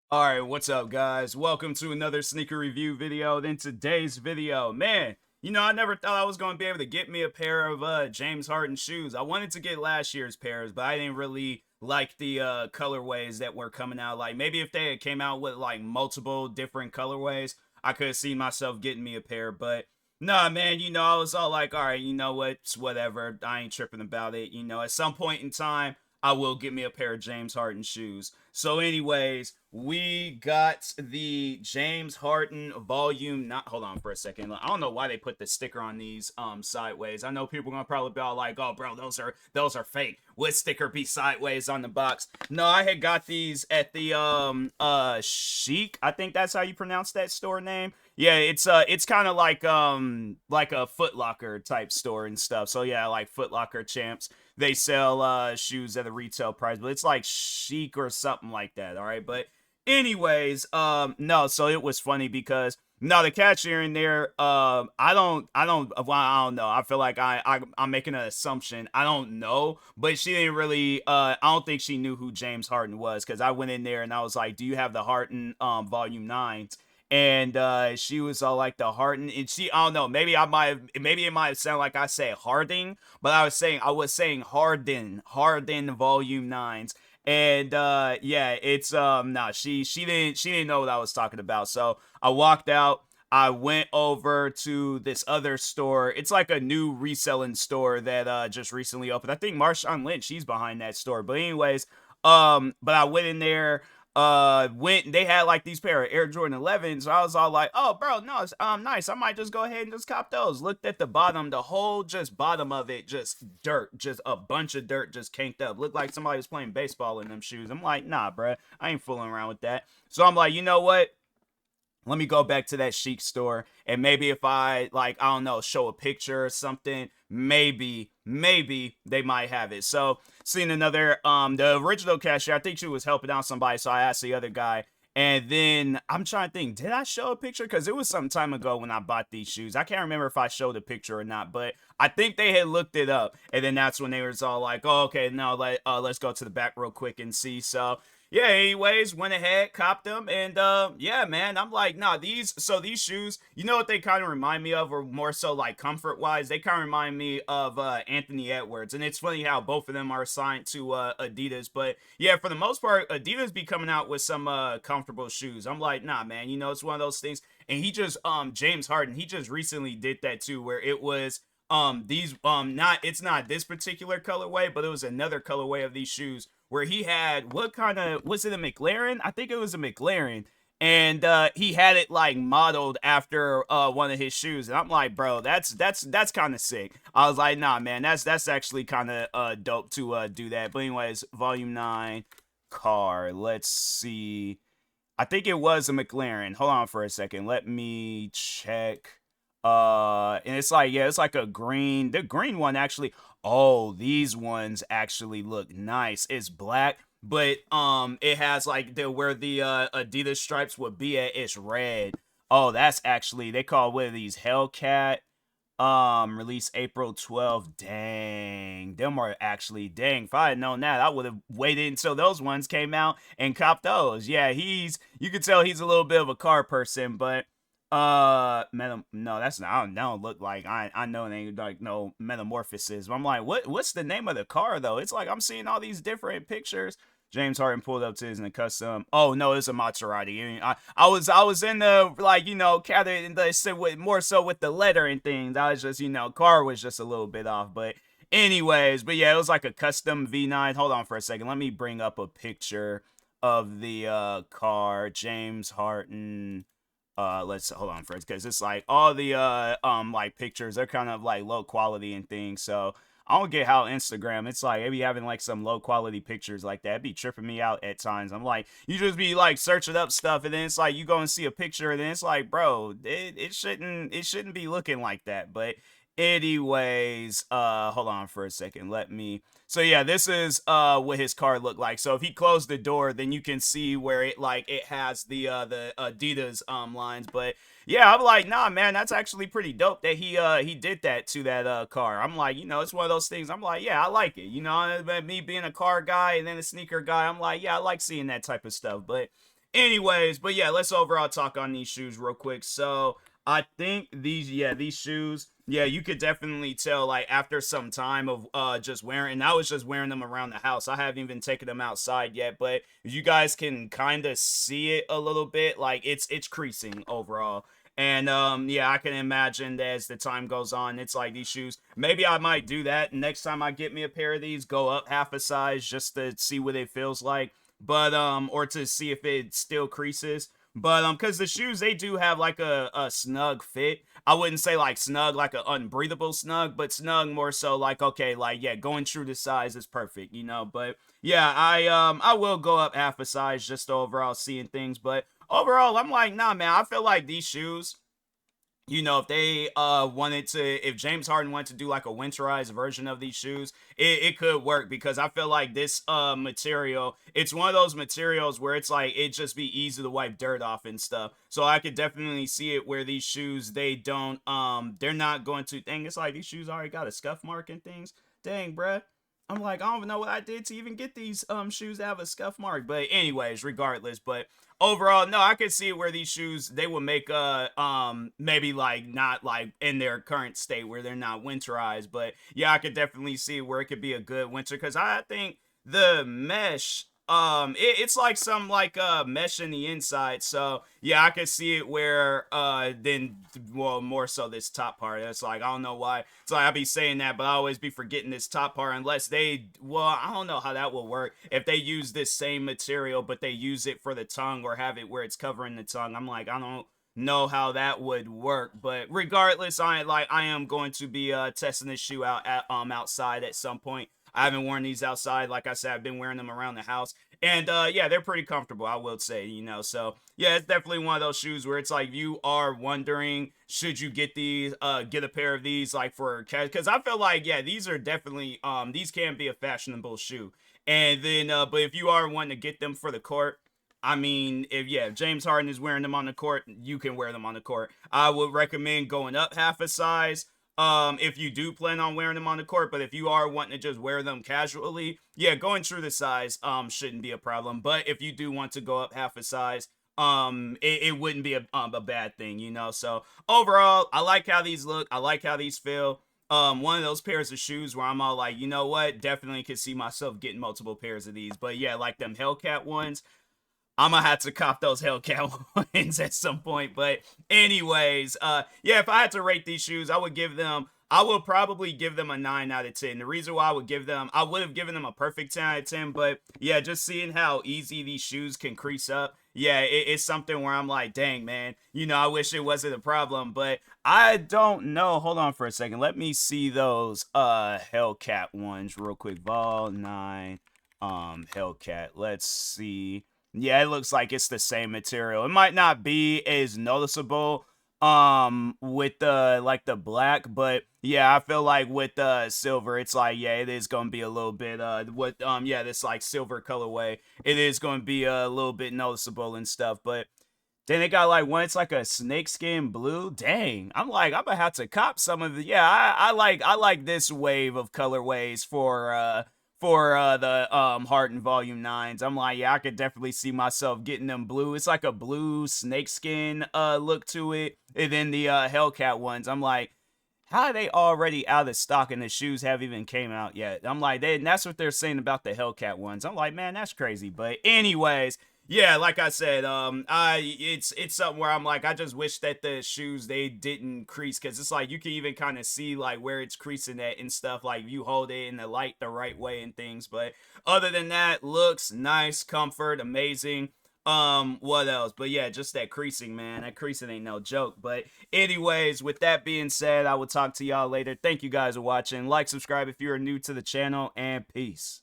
Alright, what's up guys? Welcome to another sneaker review video. In today's video, man, I never thought I was going to be able to get me a pair of James Harden shoes. I wanted to get last year's pairs, but I didn't really like the colorways that were coming out. Like maybe if they had came out with like multiple different colorways, I could have seen myself getting me a pair, but nah, man, I was all like, all right, you know what? It's whatever. I ain't tripping about it. At some point in time, I will get me a pair of James Harden shoes. So, anyways, we got the James Harden volume. Not hold on for a second. I don't know why they put the sticker on these sideways. I know people are gonna probably be all like, "Oh, bro, those are fake. What sticker be sideways on the box?" No, I had got these at the Chic. I think that's how you pronounce that store name. Yeah, it's kind of like a Foot Locker type store and stuff. So yeah, like Foot Locker champs, they sell shoes at a retail price, but it's like Chic or something like that. All right, but anyways, no, so it was funny because no, the cashier in there, I don't know. I feel like I'm making an assumption. I don't know, but she didn't really. I don't think she knew who James Harden was because I went in there and I was like, "Do you have the Harden Volume 9s?" And she was all like the Harden, and I don't know, maybe it might have sounded like I said Harding, but I was saying Harden Volume 9s. And yeah, it's no, she didn't know what I was talking about. So I walked out. I went over to this other store. It's like a new reselling store that just recently opened. I think Marshawn Lynch, she's behind that store. But anyways, but I went in there, they had like these pair of Air Jordan 11s. So I was all like, "Oh, bro, no, it's nice. I might just go ahead and just cop those." Looked at the bottom, the whole just bottom of it, just dirt, just a bunch of dirt, just canked up. Looked like somebody was playing baseball in them shoes. I'm like, "Nah, bro, I ain't fooling around with that." So I'm like, you know what? Let me go back to that Chic store, and maybe if I, like, I don't know, show a picture or something, maybe they might have it. So seeing another, the original cashier, I think she was helping out somebody, so I asked the other guy. And then I'm trying to think, did I show a picture? Because it was some time ago when I bought these shoes. I can't remember if I showed a picture or not, but I think they had looked it up. And then that's when they was all like, "Oh, okay, no, let's go to the back real quick and see." So yeah, anyways, went ahead, copped them, and yeah, man, I'm like, nah, these shoes, you know what they kind of remind me of, or more so like comfort wise, they kind of remind me of Anthony Edwards. And it's funny how both of them are signed to Adidas, but yeah, for the most part, Adidas be coming out with some comfortable shoes. I'm like, nah, man, it's one of those things. And he just James Harden, he just recently did that too, where it was these not it's not this particular colorway, but it was another colorway of these shoes where he had, what kind of, was it a McLaren? I think it was a McLaren. And he had it like modeled after one of his shoes, and I'm like, bro, that's kind of sick. I was like, nah, man, that's actually kind of dope to do that. But anyways, Volume 9 car. Let's see. I think it was a McLaren. Hold on for a second. Let me check. And it's like, yeah, it's like a green. The green one actually. Oh, these ones actually look nice. It's black, but it has like the where the Adidas stripes would be at. It's red. Oh, that's actually, they call, what are these, Hellcat? Release April 12th. Dang, them are actually, dang. If I had known that, I would have waited until those ones came out and copped those. Yeah, you could tell he's a little bit of a car person, but no, that's not, I don't look like, I know it ain't like no metamorphosis. But I'm like, what's the name of the car though? It's like I'm seeing all these different pictures. James Harden pulled up to his in a custom. Oh no, it's a Maserati. I was in the, like, category with more so with the letter and things. I was just, car was just a little bit off. But anyways, but yeah, it was like a custom V9. Hold on for a second. Let me bring up a picture of the car. James Harden. Let's hold on first, because it's like all the like pictures, they're kind of like low quality and things. So I don't get how Instagram, it's like, maybe having like some low quality pictures like that, it'd be tripping me out at times. I'm like, you just be like searching up stuff, and then it's like you go and see a picture, and then it's like, bro, it shouldn't be looking like that. But anyways, hold on for a second. Let me, so yeah, this is what his car looked like. So if he closed the door, then you can see where it has the Adidas lines. But yeah, I'm like, nah, man, that's actually pretty dope that he did that to that car. I'm like, it's one of those things. I'm like, yeah, I like it. Me being a car guy and then a sneaker guy, I'm like, yeah, I like seeing that type of stuff. But Anyways, but yeah, let's overall talk on these shoes real quick. So I think these shoes, yeah, you could definitely tell like after some time of just wearing, and I was just wearing them around the house. I haven't even taken them outside yet, but you guys can kind of see it a little bit. Like it's creasing overall. And yeah, I can imagine that as the time goes on, it's like these shoes. Maybe I might do that next time I get me a pair of these, go up half a size just to see what it feels like, but or to see if it still creases. But because the shoes, they do have like a snug fit. I wouldn't say like snug like an unbreathable snug, but snug more so like, okay, like yeah, going true to size is perfect, you know. But yeah, I will go up half a size just to overall seeing things. But overall, I'm like, nah, man, I feel like these shoes, you know, if they wanted to, if James Harden wanted to do like a winterized version of these shoes, it could work, because I feel like this material, it's one of those materials where it's like it just be easy to wipe dirt off and stuff. So I could definitely see it where these shoes, they don't they're not going to, dang, it's like these shoes already got a scuff mark and things. Dang, bruh. I'm like, I don't even know what I did to even get these shoes to have a scuff mark. But anyways, regardless, but overall, no, I could see where these shoes, they would make maybe like not like in their current state where they're not winterized, but yeah, I could definitely see where it could be a good winter, because I think the mesh, it's like some like mesh in the inside. So yeah, I could see it where then, well, more so this top part, it's like, I don't know why, it's like I be saying that, but I always be forgetting this top part, unless they, well, I don't know how that will work if they use this same material but they use it for the tongue, or have it where it's covering the tongue. I'm like, I don't know how that would work, but regardless, I am going to be testing this shoe out at outside at some point. I haven't worn these outside. Like I said, I've been wearing them around the house. And yeah, they're pretty comfortable, I will say, you know. So yeah, it's definitely one of those shoes where it's like you are wondering, should you get these, get a pair of these like for cash? Because I feel like, yeah, these are definitely these can be a fashionable shoe. And then but if you are wanting to get them for the court, I mean, if James Harden is wearing them on the court, you can wear them on the court. I would recommend going up half a size if you do plan on wearing them on the court. But if you are wanting to just wear them casually, yeah, going through the size shouldn't be a problem. But if you do want to go up half a size, it wouldn't be a bad thing, you know. So overall, I like how these look, I like how these feel. One of those pairs of shoes where I'm all like, you know what, definitely could see myself getting multiple pairs of these. But yeah, like them Hellcat ones, I'm gonna have to cop those Hellcat ones at some point. But anyways, yeah, if I had to rate these shoes, I would probably give them a 9 out of 10. The reason why I would have given them a perfect 10 out of 10, but yeah, just seeing how easy these shoes can crease up, yeah, it's something where I'm like, dang, man, you know, I wish it wasn't a problem, but I don't know. Hold on for a second. Let me see those Hellcat ones real quick. Vol 9 Hellcat. Let's see. Yeah, it looks like it's the same material. It might not be as noticeable with the like the black, but yeah, I feel like with the silver, it's like, yeah, it is gonna be a little bit with yeah, this like silver colorway, it is gonna be a little bit noticeable and stuff. But then they got like one, it's like a snakeskin blue. Dang, I'm like, I'm gonna have to cop some of the. Yeah, I like this wave of colorways for the Harden Volume 9s. I'm like, yeah, I could definitely see myself getting them blue. It's like a blue snakeskin look to it. And then the Hellcat ones, I'm like, how are they already out of stock and the shoes haven't even came out yet? I'm like, and that's what they're saying about the Hellcat ones. I'm like, man, that's crazy. But anyways, yeah, like I said, it's something where I'm like, I just wish that the shoes, they didn't crease, because it's like you can even kind of see like where it's creasing at and stuff, like you hold it in the light the right way and things. But other than that, looks nice, comfort, amazing. What else? But yeah, just that creasing, man. That creasing ain't no joke. But anyways, with that being said, I will talk to y'all later. Thank you guys for watching. Like, subscribe if you're new to the channel, and peace.